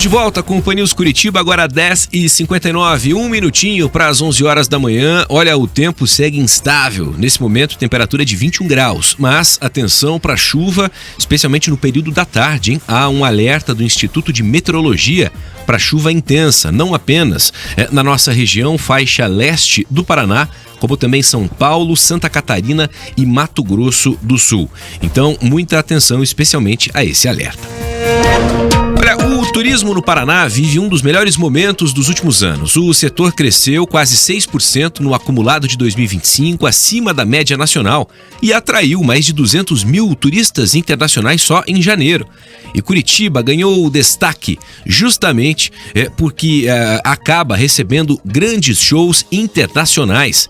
De volta com o Pan News Curitiba, agora 10h59, um minutinho para as 11 horas da manhã. Olha, o tempo segue instável. Nesse momento, temperatura de 21 graus. Mas atenção para chuva, especialmente no período da tarde, hein? Há um alerta do Instituto de Meteorologia para chuva intensa, não apenas na nossa região, faixa leste do Paraná, como também São Paulo, Santa Catarina e Mato Grosso do Sul. Então, muita atenção, especialmente a esse alerta. Olha, o turismo no Paraná vive um dos melhores momentos dos últimos anos. O setor cresceu quase 6% no acumulado de 2025, acima da média nacional, e atraiu mais de 200 mil turistas internacionais só em janeiro. E Curitiba ganhou o destaque justamente porque acaba recebendo grandes shows internacionais.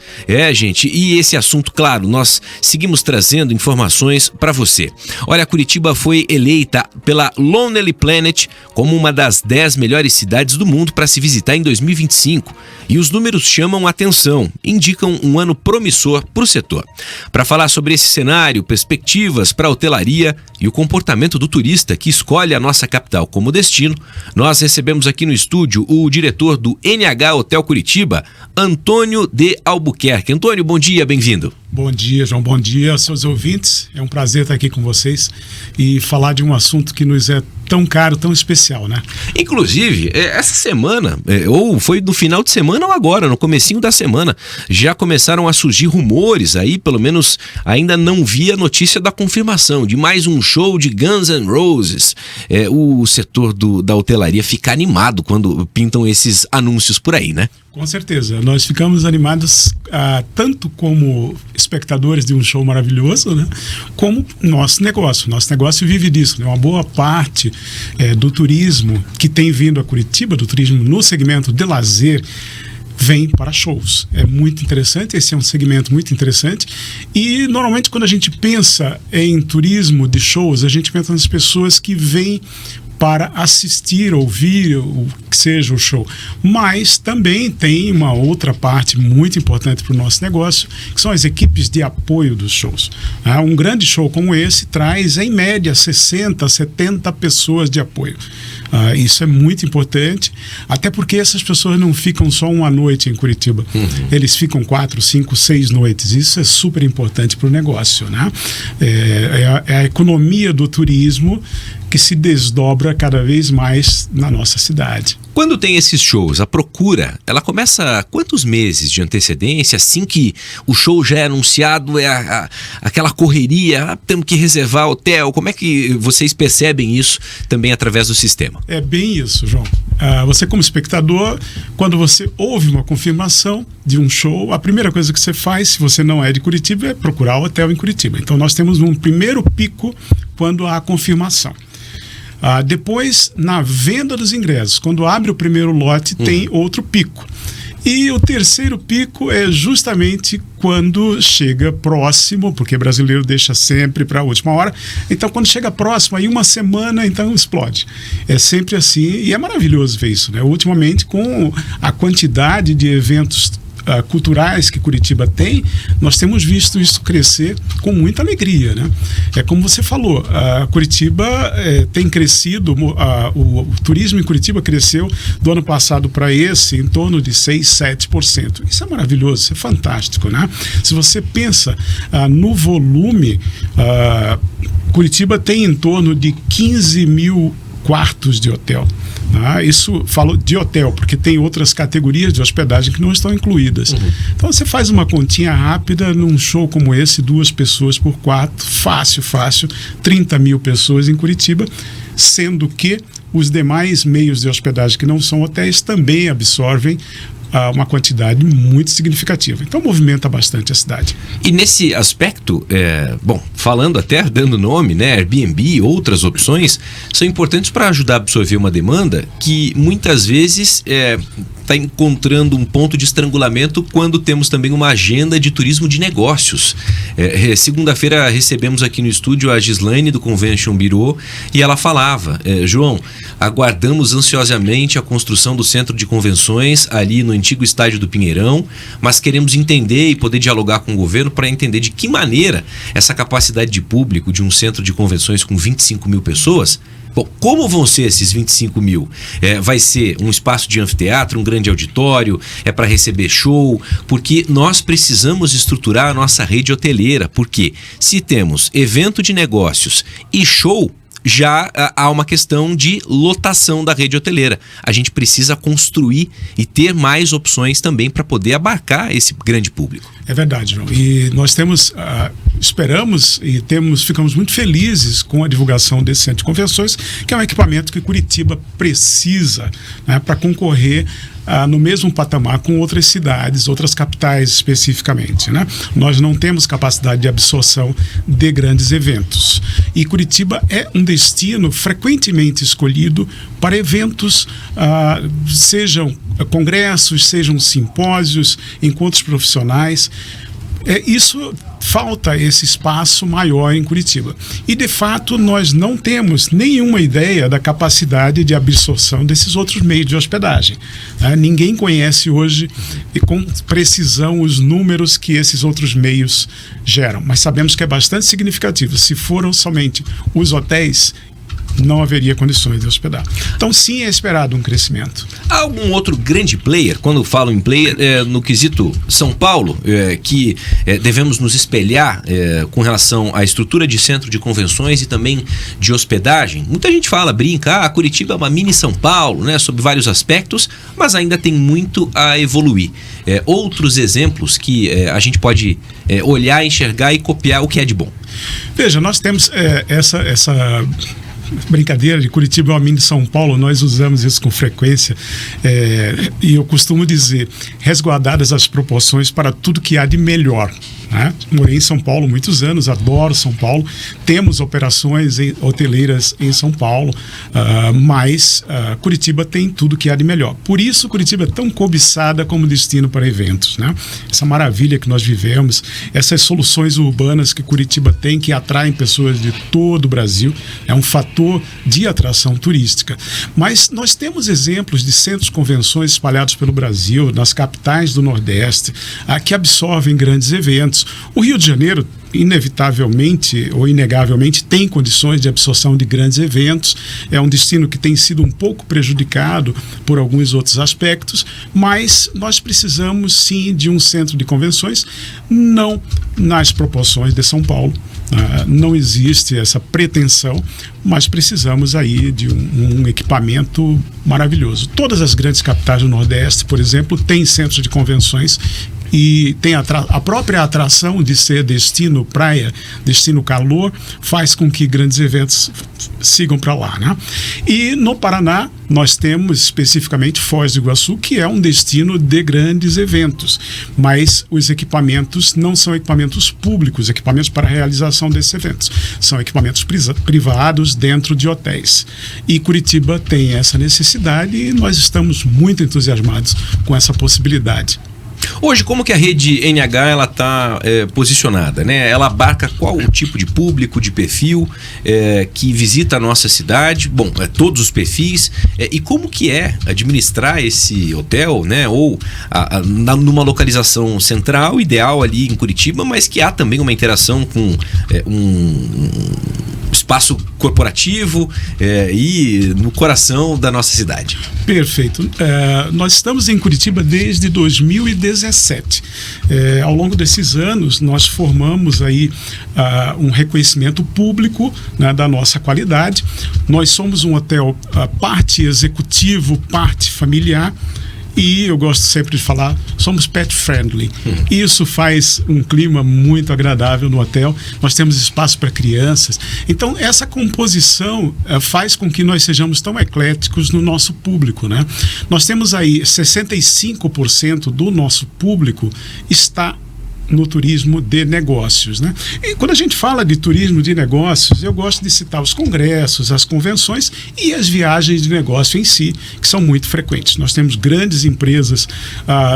Gente, e esse assunto, claro, nós seguimos trazendo informações para você. Olha, Curitiba foi eleita pela Lonely Planet como uma das 10 melhores cidades do mundo para se visitar em 2025. E os números chamam a atenção, indicam um ano promissor para o setor. Para falar sobre esse cenário, perspectivas para a hotelaria e o comportamento do turista que escolhe a nossa capital como destino, nós recebemos aqui no estúdio o diretor do NH Hotel Curitiba, Antônio de Albuquerque. Antônio, bom dia, bem-vindo. Bom dia, João. Bom dia aos seus ouvintes. É um prazer estar aqui com vocês e falar de um assunto que nos é tão caro, tão especial, né? Inclusive, essa semana, ou foi no final de semana ou agora, no comecinho da semana, já começaram a surgir rumores aí, pelo menos ainda não vi a notícia da confirmação de mais um show de Guns N' Roses. O setor da hotelaria fica animado quando pintam esses anúncios por aí, né? Com certeza, nós ficamos animados tanto como espectadores de um show maravilhoso, né, como nosso negócio. Nosso negócio vive disso, né? Uma boa parte do turismo que tem vindo a Curitiba, do turismo no segmento de lazer, vem para shows. É muito interessante, esse é um segmento muito interessante. E normalmente quando a gente pensa em turismo de shows, a gente pensa nas pessoas que vêm para assistir, ouvir o que seja o show. Mas também tem uma outra parte muito importante para o nosso negócio, que são as equipes de apoio dos shows. Um grande show como esse traz, em média, 60, 70 pessoas de apoio. Isso é muito importante, até porque essas pessoas não ficam só uma noite em Curitiba. Eles ficam 4, 5, 6 noites. Isso é super importante para o negócio, né? É a economia do turismo que se desdobra cada vez mais na nossa cidade. Quando tem esses shows, a procura, ela começa há quantos meses de antecedência? Assim que o show já é anunciado, aquela correria, temos que reservar hotel. Como é que vocês percebem isso também através do sistema? É bem isso, João. Você como espectador, quando você ouve uma confirmação de um show, a primeira coisa que você faz, se você não é de Curitiba, é procurar o hotel em Curitiba. Então nós temos um primeiro pico quando há a confirmação. Depois, na venda dos ingressos, quando abre o primeiro lote, tem outro pico. E o terceiro pico é justamente quando chega próximo, porque brasileiro deixa sempre para a última hora. Então, quando chega próximo, aí uma semana, então explode. É sempre assim, e é maravilhoso ver isso, né? Ultimamente, com a quantidade de eventos culturais que Curitiba tem, nós temos visto isso crescer com muita alegria, né? Como você falou, Curitiba tem crescido, o turismo em Curitiba cresceu do ano passado para esse em torno de 6, 7%. Isso é maravilhoso, isso é fantástico, né? Se você pensa no volume, Curitiba tem em torno de 15 mil quartos de hotel. Isso falo de hotel, porque tem outras categorias de hospedagem que não estão incluídas. Então você faz uma continha rápida num show como esse, 2 pessoas por quarto, fácil, 30 mil pessoas em Curitiba, sendo que os demais meios de hospedagem que não são hotéis também absorvem uma quantidade muito significativa. Então movimenta bastante a cidade. E nesse aspecto, falando até, dando nome, né, Airbnb, outras opções, são importantes para ajudar a absorver uma demanda que muitas vezes está encontrando um ponto de estrangulamento quando temos também uma agenda de turismo de negócios. Segunda-feira recebemos aqui no estúdio a Gislaine do Convention Bureau e ela falava, João, aguardamos ansiosamente a construção do centro de convenções ali no antigo estádio do Pinheirão, mas queremos entender e poder dialogar com o governo para entender de que maneira essa capacidade de público de um centro de convenções com 25 mil pessoas Bom, como vão ser esses 25 mil? Vai ser um espaço de anfiteatro, um grande auditório, é para receber show? Porque nós precisamos estruturar a nossa rede hoteleira, porque se temos evento de negócios e show, já há uma questão de lotação da rede hoteleira. A gente precisa construir e ter mais opções também para poder abarcar esse grande público. É verdade, João. E nós esperamos e ficamos muito felizes com a divulgação desse centro de convenções, que é um equipamento que Curitiba precisa, né, para concorrer no mesmo patamar com outras cidades, outras capitais especificamente, né? Nós não temos capacidade de absorção de grandes eventos. E Curitiba é um destino frequentemente escolhido para eventos, sejam congressos, sejam simpósios, encontros profissionais. Isso falta esse espaço maior em Curitiba. E, de fato, nós não temos nenhuma ideia da capacidade de absorção desses outros meios de hospedagem. Ninguém conhece hoje com precisão os números que esses outros meios geram, mas sabemos que é bastante significativo. Se foram somente os hotéis, não haveria condições de hospedar. Então, sim, é esperado um crescimento. Há algum outro grande player, quando falo em player, no quesito São Paulo, que devemos nos espelhar com relação à estrutura de centro de convenções e também de hospedagem? Muita gente brinca, Curitiba é uma mini São Paulo, né, sob vários aspectos, mas ainda tem muito a evoluir. Outros exemplos que a gente pode olhar, enxergar e copiar o que é de bom. Veja, nós temos essa brincadeira de Curitiba é uma mini São Paulo, nós usamos isso com frequência, e eu costumo dizer, resguardadas as proporções para tudo que há de melhor, né? Morei em São Paulo muitos anos, adoro São Paulo, temos operações hoteleiras em São Paulo, mas Curitiba tem tudo que há de melhor. Por isso Curitiba é tão cobiçada como destino para eventos, né? Essa maravilha que nós vivemos, essas soluções urbanas que Curitiba tem, que atraem pessoas de todo o Brasil, é um fator de atração turística. Mas nós temos exemplos de centros de convenções espalhados pelo Brasil, nas capitais do Nordeste, que absorvem grandes eventos. O Rio de Janeiro, inevitavelmente ou inegavelmente, tem condições de absorção de grandes eventos. É um destino que tem sido um pouco prejudicado por alguns outros aspectos, mas nós precisamos sim de um centro de convenções, não nas proporções de São Paulo. Não existe essa pretensão, mas precisamos aí de um equipamento maravilhoso. Todas as grandes capitais do Nordeste, por exemplo, têm centros de convenções e tem a própria atração de ser destino praia, destino calor, faz com que grandes eventos sigam para lá, né? E no Paraná nós temos especificamente Foz do Iguaçu, que é um destino de grandes eventos, mas os equipamentos não são equipamentos públicos, equipamentos para a realização desses eventos, são equipamentos privados dentro de hotéis. E Curitiba tem essa necessidade e nós estamos muito entusiasmados com essa possibilidade. Hoje, como que a rede NH ela está posicionada, né? Ela abarca qual o tipo de público, de perfil que visita a nossa cidade? Bom, todos os perfis. E como que é administrar esse hotel, né? Ou numa localização central, ideal ali em Curitiba, mas que há também uma interação com um espaço corporativo e no coração da nossa cidade. Perfeito. Nós estamos em Curitiba desde 2017. Ao longo desses anos, nós formamos aí um reconhecimento público, né, da nossa qualidade. Nós somos um hotel parte executivo, parte familiar. E eu gosto sempre de falar, somos pet friendly. Isso faz um clima muito agradável no hotel. Nós temos espaço para crianças. Então, essa composição faz com que nós sejamos tão ecléticos no nosso público, né? Nós temos aí 65% do nosso público está no turismo de negócios, né? E quando a gente fala de turismo de negócios, eu gosto de citar os congressos, as convenções e as viagens de negócio em si, que são muito frequentes. Nós temos grandes empresas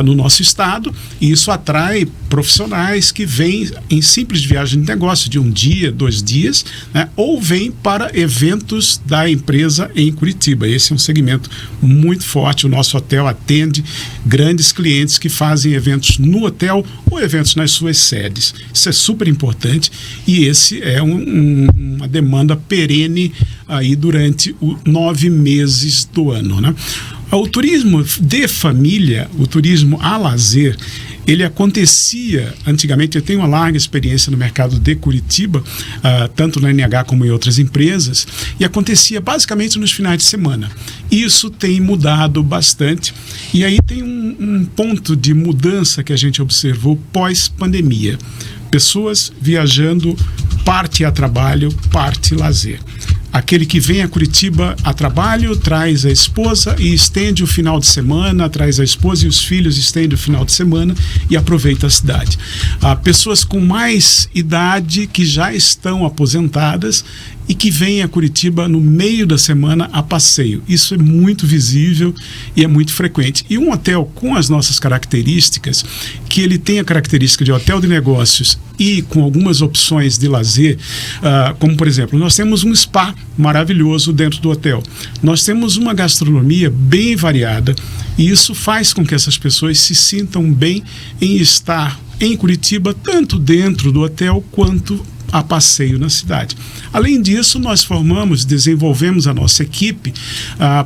no nosso estado e isso atrai profissionais que vêm em simples viagem de negócio de 1 dia, 2 dias, né? Ou vêm para eventos da empresa em Curitiba. Esse é um segmento muito forte. O nosso hotel atende grandes clientes que fazem eventos no hotel ou eventos nas suas sedes. Isso é super importante e esse é uma demanda perene aí durante os 9 meses do ano, né? O turismo de família, o turismo a lazer, ele acontecia antigamente. Eu tenho uma larga experiência no mercado de Curitiba, tanto na NH como em outras empresas, e acontecia basicamente nos finais de semana. Isso tem mudado bastante, e aí tem um ponto de mudança que a gente observou pós-pandemia. Pessoas viajando, parte a trabalho, parte lazer. Aquele que vem a Curitiba a trabalho, traz a esposa e estende o final de semana, traz a esposa e os filhos, estende o final de semana e aproveita a cidade. Pessoas com mais idade que já estão aposentadas e que vêm a Curitiba no meio da semana a passeio. Isso é muito visível e é muito frequente. E um hotel com as nossas características, que ele tem a característica de hotel de negócios e com algumas opções de lazer, como por exemplo, nós temos um spa maravilhoso dentro do hotel. Nós temos uma gastronomia bem variada e isso faz com que essas pessoas se sintam bem em estar em Curitiba, tanto dentro do hotel quanto a passeio na cidade. Além disso, nós desenvolvemos a nossa equipe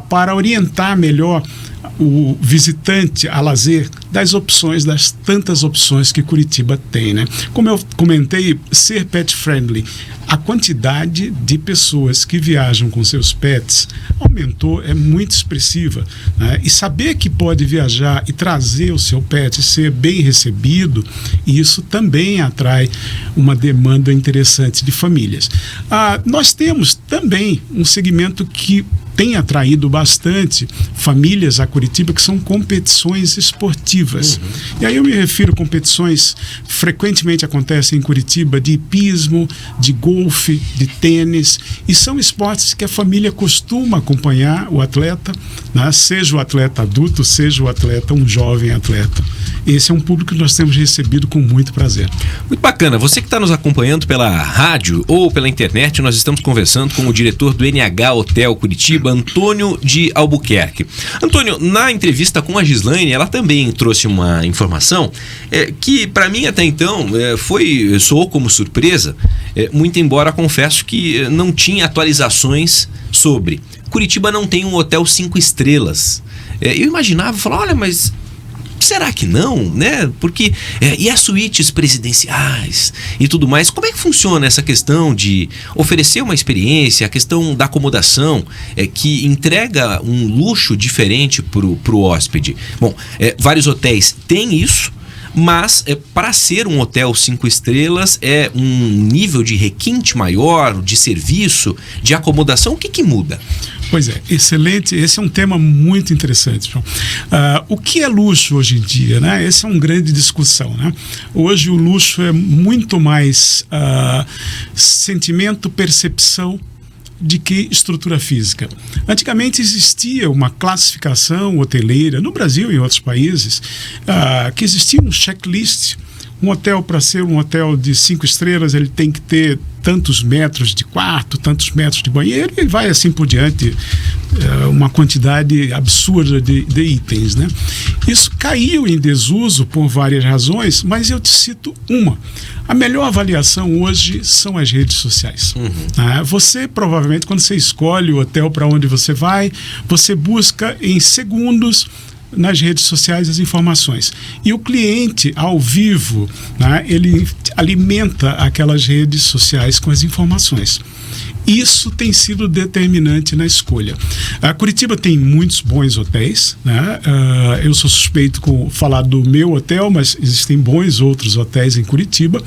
para orientar melhor o visitante a lazer das opções, das tantas opções que Curitiba tem, né? Como eu comentei, ser pet friendly, a quantidade de pessoas que viajam com seus pets aumentou, é muito expressiva, né? E saber que pode viajar e trazer o seu pet e ser bem recebido, isso também atrai uma demanda interessante de famílias. Nós temos também um segmento que tem atraído bastante famílias a Curitiba, que são competições esportivas. E aí eu me refiro a competições frequentemente acontecem em Curitiba de hipismo, de golfe, de tênis, e são esportes que a família costuma acompanhar o atleta, né? Seja o atleta adulto, seja o atleta, um jovem atleta. Esse é um público que nós temos recebido com muito prazer. Muito bacana. Você que está nos acompanhando pela rádio ou pela internet, nós estamos conversando com o diretor do NH Hotel Curitiba, Antônio de Albuquerque. Antônio, na entrevista com a Gislaine, ela também trouxe uma informação que para mim até então soou como surpresa, muito embora confesso que não tinha atualizações sobre. Curitiba não tem um hotel 5 estrelas. Eu imaginava, falava, olha, mas será que não, né? Porque e as suítes presidenciais e tudo mais, como é que funciona essa questão de oferecer uma experiência, a questão da acomodação que entrega um luxo diferente pro hóspede? Bom, vários hotéis têm isso, mas para ser um hotel 5 estrelas é um nível de requinte maior, de serviço, de acomodação. O que muda? Pois é, excelente. Esse é um tema muito interessante, João. O que é luxo hoje em dia, né? Essa é uma grande discussão, né? Hoje o luxo é muito mais sentimento, percepção de que estrutura física. Antigamente existia uma classificação hoteleira, no Brasil e em outros países, que existia um checklist. Um hotel, para ser um hotel de 5 estrelas, ele tem que ter tantos metros de quarto, tantos metros de banheiro, e vai assim por diante, uma quantidade absurda de itens, né? Isso caiu em desuso por várias razões, mas eu te cito uma. A melhor avaliação hoje são as redes sociais. Você provavelmente, quando você escolhe o hotel para onde você vai, você busca em segundos nas redes sociais as informações. E o cliente, ao vivo, né, ele alimenta aquelas redes sociais com as informações. Isso tem sido determinante na escolha. A Curitiba tem muitos bons hotéis, né? Eu sou suspeito com falar do meu hotel, mas existem bons outros hotéis em Curitiba.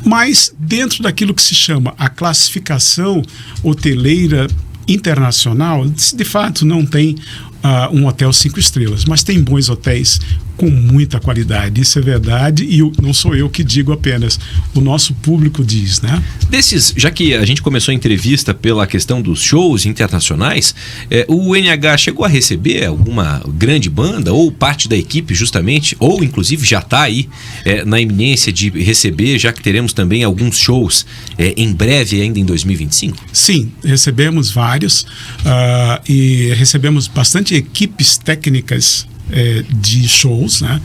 Mas dentro daquilo que se chama a classificação hoteleira internacional, de fato não tem um hotel 5 estrelas, mas tem bons hotéis com muita qualidade, isso é verdade, e não sou eu que digo apenas, o nosso público diz, né? Já que a gente começou a entrevista pela questão dos shows internacionais, o NH chegou a receber alguma grande banda, ou parte da equipe justamente, ou inclusive já está aí na iminência de receber, já que teremos também alguns shows em breve, ainda em 2025? Sim, recebemos vários e recebemos bastante equipes técnicas de shows, né?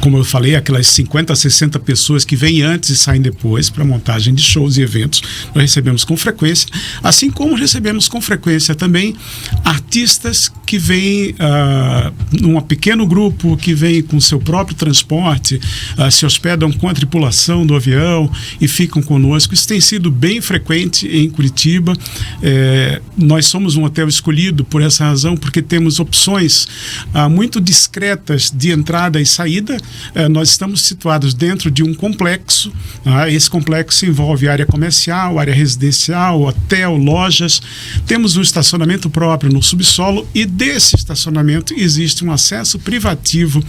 Como eu falei, aquelas 50 a 60 pessoas que vêm antes e saem depois para montagem de shows e eventos, nós recebemos com frequência, assim como recebemos com frequência também artistas que vêm num pequeno grupo, que vêm com seu próprio transporte, se hospedam com a tripulação do avião e ficam conosco. Isso tem sido bem frequente em Curitiba. Nós somos um hotel escolhido por essa razão, porque temos opções muito discretas de entrada e saída. Nós estamos situados dentro de um complexo. Esse complexo envolve área comercial, área residencial, hotel, lojas. Temos um estacionamento próprio no subsolo e desse estacionamento existe um acesso privativo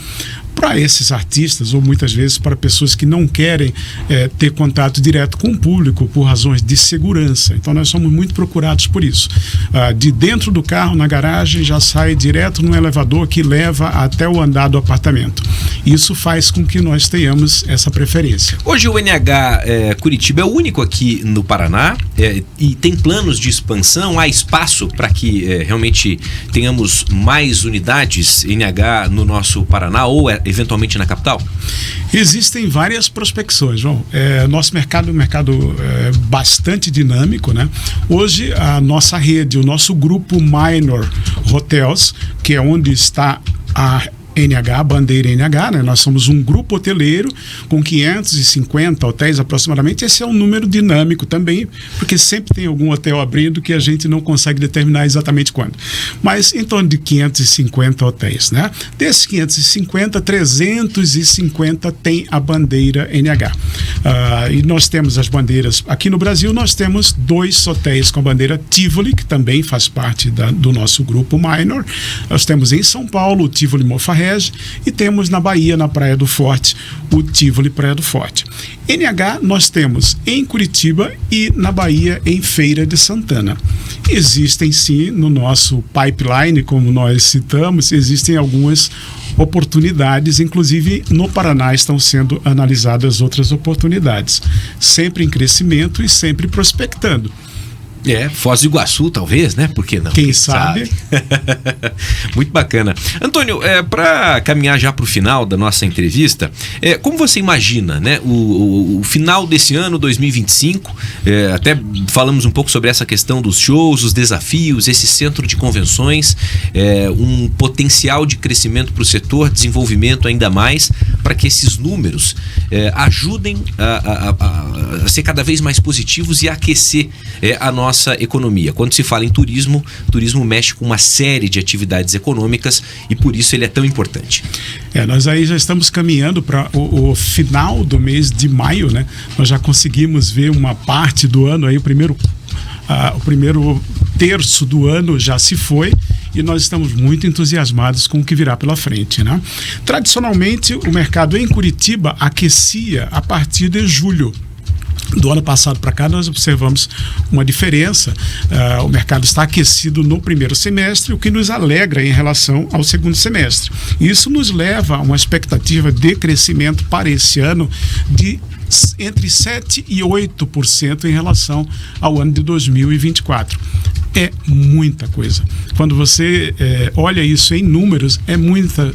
para esses artistas, ou muitas vezes para pessoas que não querem ter contato direto com o público por razões de segurança. Então nós somos muito procurados por isso. De dentro do carro, na garagem, já sai direto no elevador que leva até o andar do apartamento. Isso faz com que nós tenhamos essa preferência. Hoje o NH Curitiba é o único aqui no Paraná e tem planos de expansão, há espaço para que realmente tenhamos mais unidades NH no nosso Paraná ou eventualmente na capital? Existem várias prospecções, João. Nosso mercado é um mercado bastante dinâmico, né? Hoje a nossa rede, o nosso grupo Minor Hotels, que é onde está a NH, bandeira NH, né? Nós somos um grupo hoteleiro com 550 hotéis aproximadamente. Esse é um número dinâmico também, porque sempre tem algum hotel abrindo que a gente não consegue determinar exatamente quando. Mas em torno de 550 hotéis, né? Desses 550, 350 tem a bandeira NH. E nós temos as bandeiras. Aqui no Brasil nós temos 2 hotéis com a bandeira Tivoli, que também faz parte do nosso grupo Minor. Nós temos em São Paulo o Tivoli Mofarrege, e temos na Bahia, na Praia do Forte, o Tivoli Praia do Forte. NH nós temos em Curitiba e na Bahia, em Feira de Santana. Existem sim, no nosso pipeline, como nós citamos, existem algumas oportunidades, inclusive no Paraná estão sendo analisadas outras oportunidades, sempre em crescimento e sempre prospectando. Foz do Iguaçu, talvez, né? Por que não? Quem sabe? Muito bacana. Antônio, para caminhar já para o final da nossa entrevista, como você imagina, né, o final desse ano, 2025? Até falamos um pouco sobre essa questão dos shows, os desafios, esse centro de convenções, um potencial de crescimento para o setor, desenvolvimento ainda mais, para que esses números ajudem a ser cada vez mais positivos e a aquecer a nossa economia. Quando se fala em turismo, turismo mexe com uma série de atividades econômicas e por isso ele é tão importante. Nós aí já estamos caminhando para o final do mês de maio, né? Nós já conseguimos ver uma parte do ano aí, o primeiro terço do ano já se foi e nós estamos muito entusiasmados com o que virá pela frente, né? Tradicionalmente, o mercado em Curitiba aquecia a partir de julho. Do ano passado para cá, nós observamos uma diferença. O mercado está aquecido no primeiro semestre, o que nos alegra em relação ao segundo semestre. Isso nos leva a uma expectativa de crescimento para esse ano de entre 7% e 8% em relação ao ano de 2024. É muita coisa. Quando você olha isso em números, é muita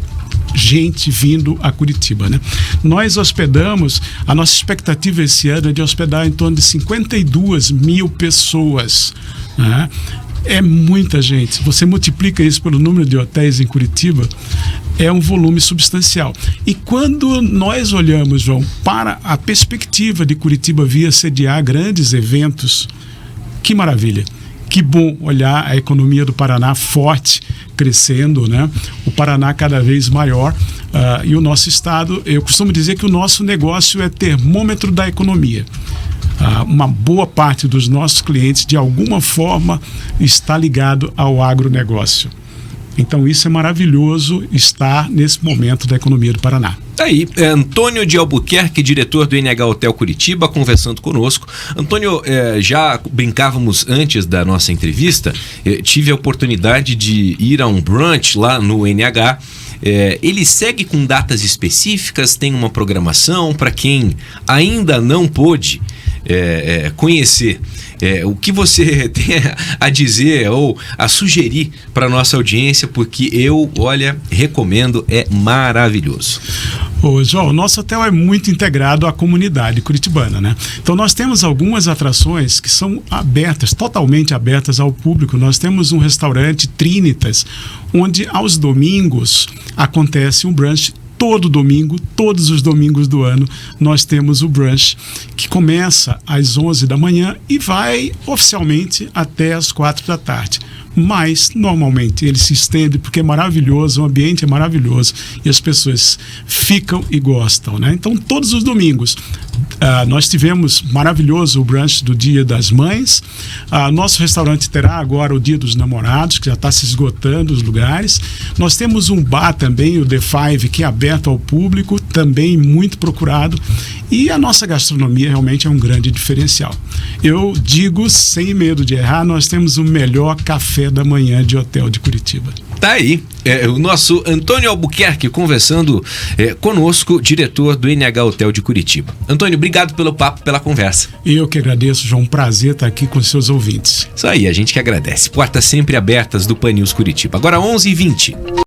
gente vindo a Curitiba, né? Nós hospedamos, a nossa expectativa esse ano é de hospedar em torno de 52 mil pessoas, né? É muita gente. Você multiplica isso pelo número de hotéis em Curitiba, é um volume substancial. E quando nós olhamos, João, para a perspectiva de Curitiba vir sediar grandes eventos, que maravilha! Que bom olhar a economia do Paraná forte, crescendo, né? O Paraná cada vez maior e o nosso estado, eu costumo dizer que o nosso negócio é termômetro da economia. Uma boa parte dos nossos clientes, de alguma forma, está ligado ao agronegócio. Então isso é maravilhoso estar nesse momento da economia do Paraná. Aí, Antônio de Albuquerque, diretor do NH Hotel Curitiba, conversando conosco. Antônio, já brincávamos antes da nossa entrevista, tive a oportunidade de ir a um brunch lá no NH. Ele segue com datas específicas, tem uma programação para quem ainda não pôde conhecer o que você tem a dizer ou a sugerir para nossa audiência, porque eu, olha, recomendo, é maravilhoso. Ô, João, o nosso hotel é muito integrado à comunidade curitibana, né? Então nós temos algumas atrações que são abertas, totalmente abertas ao público. Nós temos um restaurante Trinitas, onde aos domingos acontece um brunch. Todo domingo, todos os domingos do ano, nós temos o brunch que começa às 11 da manhã e vai oficialmente até às 4 da tarde. Mas, normalmente, ele se estende porque é maravilhoso, o ambiente é maravilhoso e as pessoas ficam e gostam, né? Então, todos os domingos, nós tivemos maravilhoso o brunch do Dia das Mães. Nosso restaurante terá agora o Dia dos Namorados, que já está se esgotando os lugares. Nós temos um bar também, o The Five, que é aberto ao público, também muito procurado. E a nossa gastronomia realmente é um grande diferencial. Eu digo, sem medo de errar, nós temos o melhor café da manhã de hotel de Curitiba. Tá aí, o nosso Antônio Albuquerque conversando conosco, diretor do NH Hotel de Curitiba. Antônio, obrigado pelo papo, pela conversa. Eu que agradeço, João, um prazer estar aqui com os seus ouvintes. Isso aí, a gente que agradece. Portas sempre abertas do Pan News Curitiba. Agora 11h20.